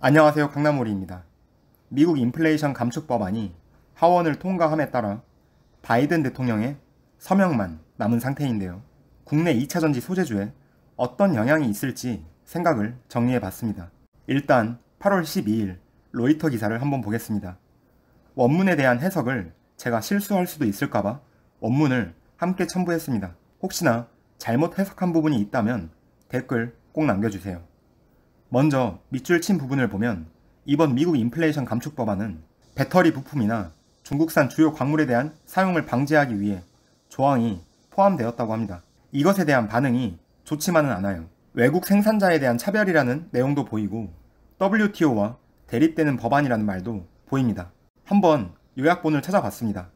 안녕하세요. 강남오리입니다. 미국 인플레이션 감축 법안이 하원을 통과함에 따라 바이든 대통령의 서명만 남은 상태인데요. 국내 2차전지 소재주에 어떤 영향이 있을지 생각을 정리해 봤습니다. 일단 8월 12일 로이터 기사를 한번 보겠습니다. 원문에 대한 해석을 제가 실수할 수도 있을까봐 원문을 함께 첨부했습니다. 혹시나 잘못 해석한 부분이 있다면 댓글 꼭 남겨주세요. 먼저 밑줄 친 부분을 보면 이번 미국 인플레이션 감축 법안은 배터리 부품이나 중국산 주요 광물에 대한 사용을 방지하기 위해 조항이 포함되었다고 합니다. 이것에 대한 반응이 좋지만은 않아요. 외국 생산자에 대한 차별이라는 내용도 보이고 WTO와 대립되는 법안이라는 말도 보입니다. 한번 요약본을 찾아봤습니다.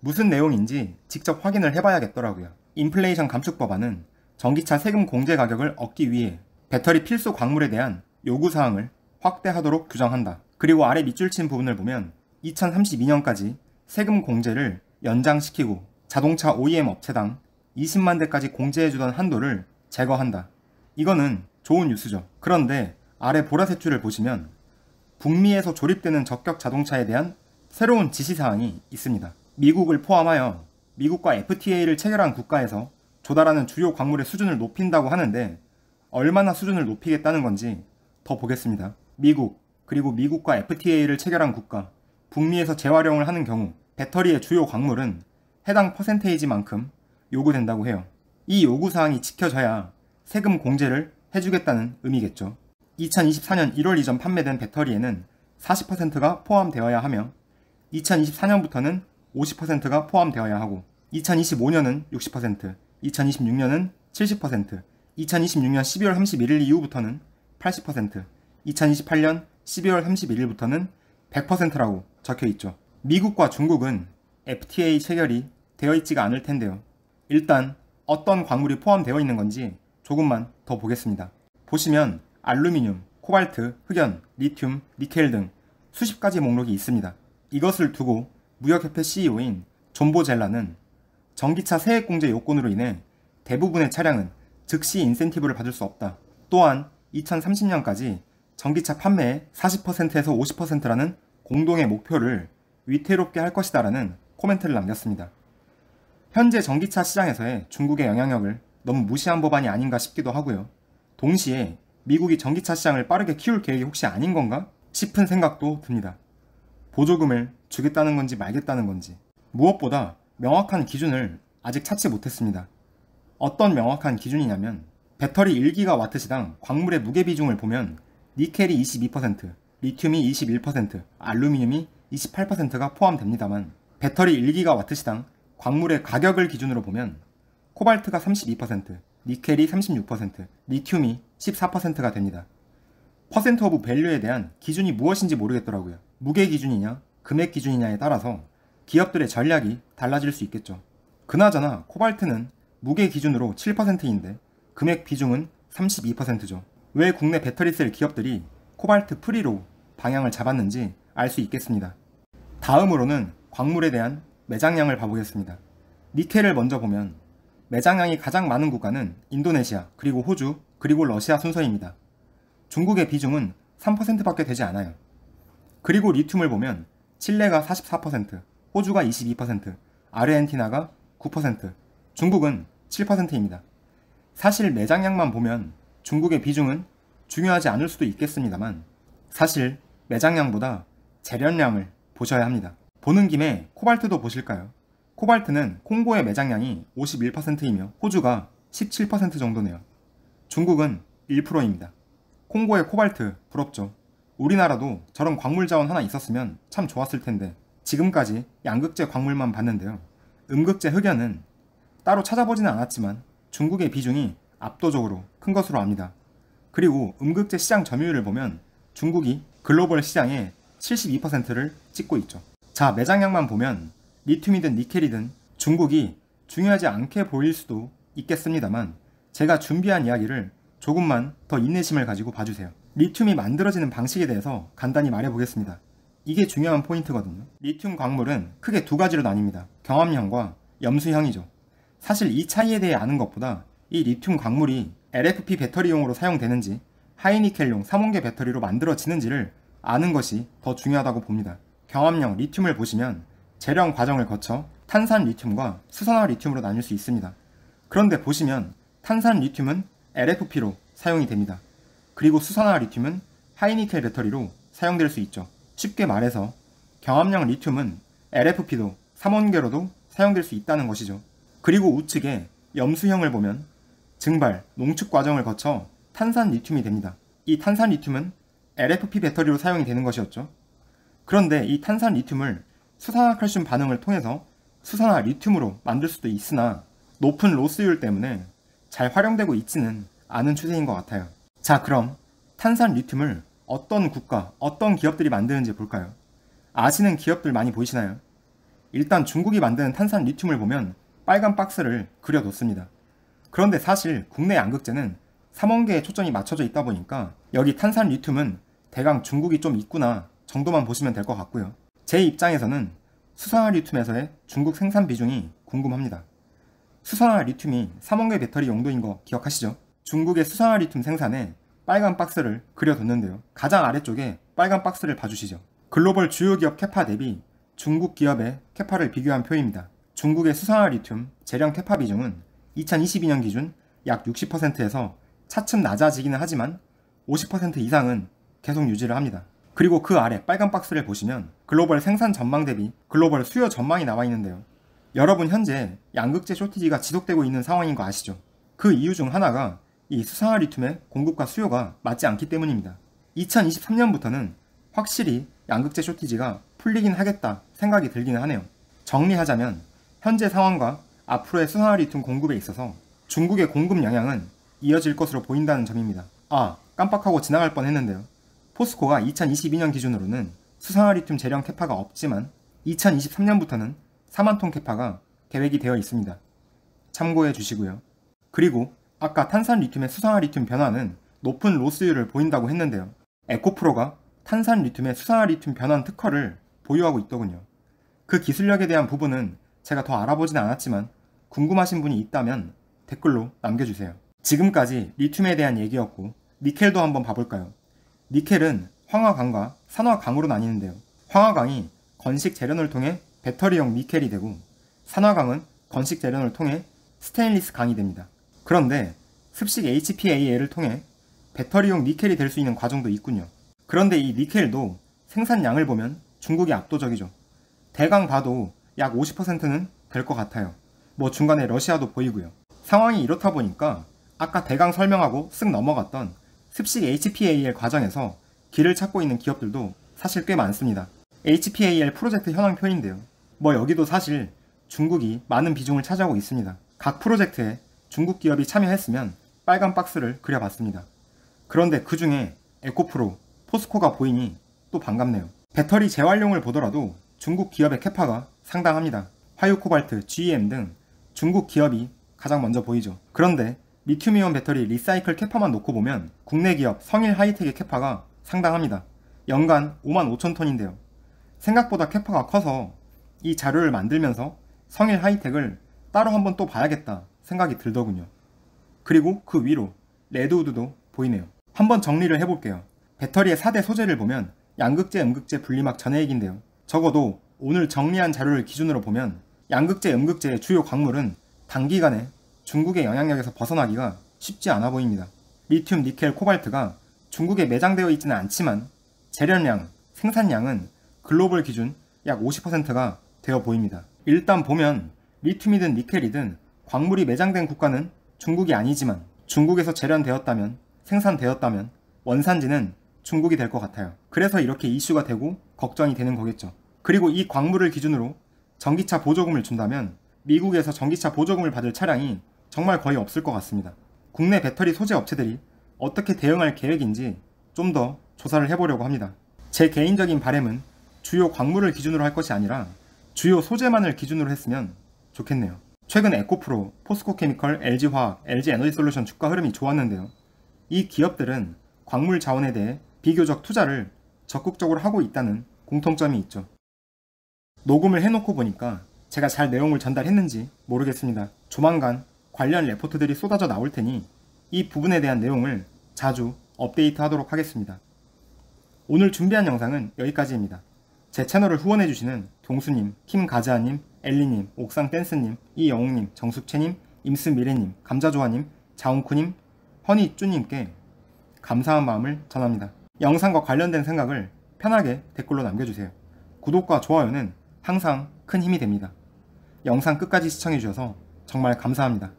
무슨 내용인지 직접 확인을 해봐야겠더라고요. 인플레이션 감축 법안은 전기차 세금 공제 가격을 얻기 위해 배터리 필수 광물에 대한 요구사항을 확대하도록 규정한다. 그리고 아래 밑줄 친 부분을 보면 2032년까지 세금 공제를 연장시키고 자동차 OEM 업체당 20만 대까지 공제해주던 한도를 제거한다. 이거는 좋은 뉴스죠. 그런데 아래 보라색 줄을 보시면 북미에서 조립되는 저격 자동차에 대한 새로운 지시사항이 있습니다. 미국을 포함하여 미국과 FTA를 체결한 국가에서 조달하는 주요 광물의 수준을 높인다고 하는데 얼마나 수준을 높이겠다는 건지 더 보겠습니다. 미국, 그리고 미국과 FTA를 체결한 국가, 북미에서 재활용을 하는 경우 배터리의 주요 광물은 해당 퍼센테이지만큼 요구된다고 해요. 이 요구사항이 지켜져야 세금 공제를 해주겠다는 의미겠죠. 2024년 1월 이전 판매된 배터리에는 40%가 포함되어야 하며 2024년부터는 50%가 포함되어야 하고 2025년은 60%, 2026년은 70%, 2026년 12월 31일 이후부터는 80%, 2028년 12월 31일부터는 100%라고 적혀 있죠. 미국과 중국은 FTA 체결이 되어 있지가 않을 텐데요. 일단 어떤 광물이 포함되어 있는 건지 조금만 더 보겠습니다. 보시면 알루미늄, 코발트, 흑연, 리튬, 니켈 등 수십 가지 목록이 있습니다. 이것을 두고 무역협회 CEO인 존 보젤라는 전기차 세액 공제 요건으로 인해 대부분의 차량은 즉시 인센티브를 받을 수 없다. 또한 2030년까지 전기차 판매의 40%에서 50%라는 공동의 목표를 위태롭게 할 것이다라는 코멘트를 남겼습니다. 현재 전기차 시장에서의 중국의 영향력을 너무 무시한 법안이 아닌가 싶기도 하고요. 동시에 미국이 전기차 시장을 빠르게 키울 계획이 혹시 아닌 건가 싶은 생각도 듭니다. 보조금을 주겠다는 건지 말겠다는 건지 무엇보다 명확한 기준을 아직 찾지 못했습니다. 어떤 명확한 기준이냐면 배터리 1기가와트시당 광물의 무게 비중을 보면 니켈이 22%, 리튬이 21%, 알루미늄이 28%가 포함됩니다만 배터리 1기가와트시당 광물의 가격을 기준으로 보면 코발트가 32%, 니켈이 36%, 리튬이 14%가 됩니다. 퍼센트 오브 밸류에 대한 기준이 무엇인지 모르겠더라고요. 무게 기준이냐, 금액 기준이냐에 따라서 기업들의 전략이 달라질 수 있겠죠. 그나저나 코발트는 무게 기준으로 7%인데 금액 비중은 32%죠. 왜 국내 배터리셀 기업들이 코발트 프리로 방향을 잡았는지 알 수 있겠습니다. 다음으로는 광물에 대한 매장량을 봐보겠습니다. 니켈을 먼저 보면 매장량이 가장 많은 국가는 인도네시아, 그리고 호주, 그리고 러시아 순서입니다. 중국의 비중은 3%밖에 되지 않아요. 그리고 리튬을 보면 칠레가 44%, 호주가 22%, 아르헨티나가 9%, 중국은 7%입니다. 사실 매장량만 보면 중국의 비중은 중요하지 않을 수도 있겠습니다만 사실 매장량보다 재련량을 보셔야 합니다. 보는 김에 코발트도 보실까요? 코발트는 콩고의 매장량이 51%이며 호주가 17% 정도네요. 중국은 1%입니다. 콩고의 코발트 부럽죠. 우리나라도 저런 광물 자원 하나 있었으면 참 좋았을 텐데 지금까지 양극재 광물만 봤는데요. 음극재 흑연은 따로 찾아보지는 않았지만 중국의 비중이 압도적으로 큰 것으로 압니다. 그리고 음극재 시장 점유율을 보면 중국이 글로벌 시장의 72%를 찍고 있죠. 자, 매장량만 보면 리튬이든 니켈이든 중국이 중요하지 않게 보일 수도 있겠습니다만 제가 준비한 이야기를 조금만 더 인내심을 가지고 봐주세요. 리튬이 만들어지는 방식에 대해서 간단히 말해보겠습니다. 이게 중요한 포인트거든요. 리튬 광물은 크게 두 가지로 나뉩니다. 경합형과 염수형이죠. 사실 이 차이에 대해 아는 것보다 이 리튬 광물이 LFP 배터리용으로 사용되는지 하이니켈용 삼원계 배터리로 만들어지는지를 아는 것이 더 중요하다고 봅니다. 경합형 리튬을 보시면 재련 과정을 거쳐 탄산 리튬과 수산화 리튬으로 나뉠 수 있습니다. 그런데 보시면 탄산 리튬은 LFP로 사용이 됩니다. 그리고 수산화 리튬은 하이니켈 배터리로 사용될 수 있죠. 쉽게 말해서 경합형 리튬은 LFP도 3원계로도 사용될 수 있다는 것이죠. 그리고 우측에 염수형을 보면 증발, 농축 과정을 거쳐 탄산 리튬이 됩니다. 이 탄산 리튬은 LFP 배터리로 사용이 되는 것이었죠. 그런데 이 탄산 리튬을 수산화 칼슘 반응을 통해서 수산화 리튬으로 만들 수도 있으나 높은 로스율 때문에 잘 활용되고 있지는 않은 추세인 것 같아요. 자, 그럼 탄산 리튬을 어떤 국가, 어떤 기업들이 만드는지 볼까요? 아시는 기업들 많이 보이시나요? 일단 중국이 만드는 탄산 리튬을 보면 빨간 박스를 그려뒀습니다. 그런데 사실 국내 양극재는 3원계에 초점이 맞춰져 있다 보니까 여기 탄산 리튬은 대강 중국이 좀 있구나 정도만 보시면 될 것 같고요. 제 입장에서는 수산화 리튬에서의 중국 생산 비중이 궁금합니다. 수산화 리튬이 3원계 배터리 용도인 거 기억하시죠? 중국의 수산화 리튬 생산에 빨간 박스를 그려뒀는데요. 가장 아래쪽에 빨간 박스를 봐주시죠. 글로벌 주요 기업 캐파 대비 중국 기업의 캐파를 비교한 표입니다. 중국의 수산화 리튬 재련 캐파 비중은 2022년 기준 약 60%에서 차츰 낮아지기는 하지만 50% 이상은 계속 유지를 합니다. 그리고 그 아래 빨간 박스를 보시면 글로벌 생산 전망 대비 글로벌 수요 전망이 나와 있는데요. 여러분 현재 양극재 쇼티지가 지속되고 있는 상황인 거 아시죠? 그 이유 중 하나가 이 수산화 리튬의 공급과 수요가 맞지 않기 때문입니다. 2023년부터는 확실히 양극재 쇼티지가 풀리긴 하겠다 생각이 들기는 하네요. 정리하자면 현재 상황과 앞으로의 수산화 리튬 공급에 있어서 중국의 공급 영향은 이어질 것으로 보인다는 점입니다. 아, 깜빡하고 지나갈 뻔했는데요. 포스코가 2022년 기준으로는 수산화 리튬 재련 캐파가 없지만 2023년부터는 4만 톤 캐파가 계획이 되어 있습니다. 참고해 주시고요. 그리고 아까 탄산 리튬의 수산화 리튬 변화는 높은 로스율을 보인다고 했는데요. 에코프로가 탄산 리튬의 수산화 리튬 변환 특허를 보유하고 있더군요. 그 기술력에 대한 부분은 제가 더 알아보진 않았지만 궁금하신 분이 있다면 댓글로 남겨주세요. 지금까지 리튬에 대한 얘기였고 니켈도 한번 봐볼까요? 니켈은 황화강과 산화강으로 나뉘는데요. 황화강이 건식 재련을 통해 배터리용 니켈이 되고 산화강은 건식 재련을 통해 스테인리스 강이 됩니다. 그런데 습식 HPAL을 통해 배터리용 니켈이 될 수 있는 과정도 있군요. 그런데 이 니켈도 생산량을 보면 중국이 압도적이죠. 대강 봐도 약 50%는 될 것 같아요. 뭐 중간에 러시아도 보이고요. 상황이 이렇다 보니까 아까 대강 설명하고 쓱 넘어갔던 습식 HPAL 과정에서 길을 찾고 있는 기업들도 사실 꽤 많습니다. HPAL 프로젝트 현황표인데요. 뭐 여기도 사실 중국이 많은 비중을 차지하고 있습니다. 각 프로젝트에 중국 기업이 참여했으면 빨간 박스를 그려봤습니다. 그런데 그 중에 에코프로, 포스코가 보이니 또 반갑네요. 배터리 재활용을 보더라도 중국 기업의 캐파가 상당합니다. 화유코발트, GM 등 중국 기업이 가장 먼저 보이죠. 그런데 리튬이온 배터리 리사이클 캐파만 놓고 보면 국내 기업 성일 하이텍의 캐파가 상당합니다. 연간 5만 5천 톤인데요. 생각보다 캐파가 커서 이 자료를 만들면서 성일 하이텍을 따로 한번 또 봐야겠다 생각이 들더군요. 그리고 그 위로 레드우드도 보이네요. 한번 정리를 해볼게요. 배터리의 4대 소재를 보면 양극재, 음극재, 분리막 전해액인데요. 적어도 오늘 정리한 자료를 기준으로 보면 양극재, 음극재의 주요 광물은 단기간에 중국의 영향력에서 벗어나기가 쉽지 않아 보입니다. 리튬, 니켈, 코발트가 중국에 매장되어 있지는 않지만 재련량, 생산량은 글로벌 기준 약 50%가 되어 보입니다. 일단 보면 리튬이든 니켈이든 광물이 매장된 국가는 중국이 아니지만 중국에서 재련되었다면, 생산되었다면 원산지는 중국이 될 것 같아요. 그래서 이렇게 이슈가 되고 걱정이 되는 거겠죠. 그리고 이 광물을 기준으로 전기차 보조금을 준다면 미국에서 전기차 보조금을 받을 차량이 정말 거의 없을 것 같습니다. 국내 배터리 소재 업체들이 어떻게 대응할 계획인지 좀 더 조사를 해보려고 합니다. 제 개인적인 바람은 주요 광물을 기준으로 할 것이 아니라 주요 소재만을 기준으로 했으면 좋겠네요. 최근 에코프로, 포스코케미컬, LG화학, LG에너지솔루션 주가 흐름이 좋았는데요. 이 기업들은 광물 자원에 대해 비교적 투자를 적극적으로 하고 있다는 공통점이 있죠. 녹음을 해놓고 보니까 제가 잘 내용을 전달했는지 모르겠습니다. 조만간 관련 레포트들이 쏟아져 나올 테니 이 부분에 대한 내용을 자주 업데이트 하도록 하겠습니다. 오늘 준비한 영상은 여기까지입니다. 제 채널을 후원해주시는 동수님, 김가즈아님, 엘리님, 옥상댄스님, 이영웅님, 정숙채님, 임스미래님, 감자조아님, 자웅쿠님, 허니쭈님께 감사한 마음을 전합니다. 영상과 관련된 생각을 편하게 댓글로 남겨주세요. 구독과 좋아요는 항상 큰 힘이 됩니다. 영상 끝까지 시청해주셔서 정말 감사합니다.